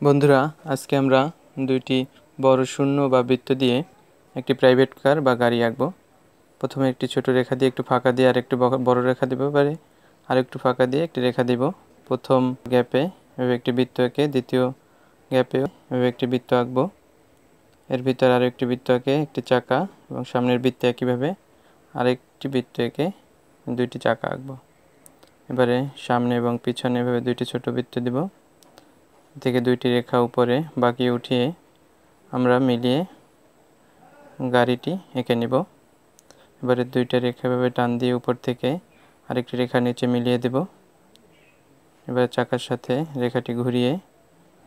বন্ধুরা, আজকে আমরা দুইটি বড় শূন্য বা বৃত্ত দিয়ে একটি প্রাইভেট কার বা গাড়ি আঁকবো। প্রথমে একটি ছোট রেখা দিয়ে একটু ফাঁকা দিয়ে আরেকটু বড় রেখা দেবো, এবারে আরেকটু ফাঁকা দিয়ে একটি রেখা দেব। প্রথম গ্যাপে এভাবে একটি বৃত্ত এঁকে দ্বিতীয় গ্যাপে এভাবে একটি বৃত্ত আঁকবো। এর ভিতরে আরও একটি বৃত্ত এঁকে একটি চাকা এবং সামনের বৃত্তে একইভাবে আরেকটি বৃত্ত এঁকে দুইটি চাকা আঁকবো। এবারে সামনে এবং পিছনে এভাবে দুইটি ছোট বৃত্ত দিব। থেকে দুইটি রেখা উপরে বাঁকিয়ে উঠিয়ে আমরা মিলিয়ে গাড়িটি এঁকে নেব। এবারে দুইটা রেখা এভাবে টান দিয়ে উপর থেকে আরেকটি রেখা নিচে মিলিয়ে দেব। এবারে চাকার সাথে রেখাটি ঘুরিয়ে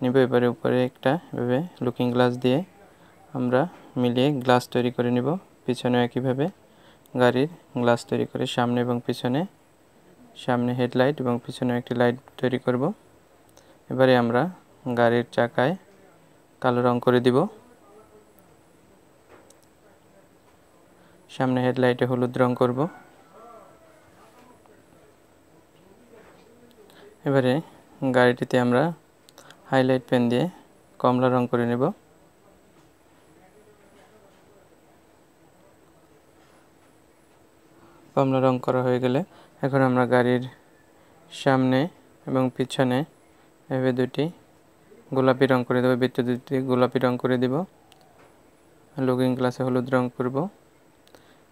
নেব। এবারে উপরে একটা এভাবে লুকিং গ্লাস দিয়ে আমরা মিলিয়ে গ্লাস তৈরি করে নেব। পিছনে একইভাবে গাড়ির গ্লাস তৈরি করে সামনে এবং পিছনে, সামনে হেডলাইট এবং পিছনে একটি লাইট তৈরি করব। এবারে আমরা গাড়ির চাকায় কালো রং করে দিব। সামনে হেডলাইটে হলুদ রং করব। এবারে গাড়িটিতে আমরা হাইলাইট পেন দিয়ে কমলা রং করে নেব। কমলা রং করা হয়ে গেলে এখন আমরা গাড়ির সামনে এবং পিছনে এভাবে দুটি গোলাপি রং করে দেব। বৃত্ত দুটি গোলাপি রং করে দেব। লুকিং গ্লাসে হলুদ রং করব।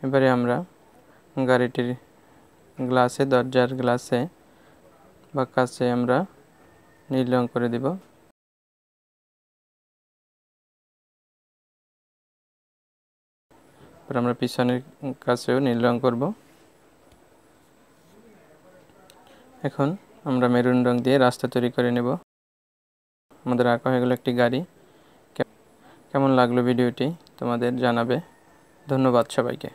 এবারে আমরা গাড়িটির গ্লাসে, দরজার গ্লাসে বা কাছে আমরা নীল রং করে দেব। এবার আমরা পিছনের কাছেও নীল রং করব। এখন আমরা মেরুন রং দিয়ে রাস্তা তৈরি করে নেব। আমাদের আঁকা হয়ে গেল একটি গাড়ি। কেমন লাগলো ভিডিওটি তোমাদের জানাবে। ধন্যবাদ সবাইকে।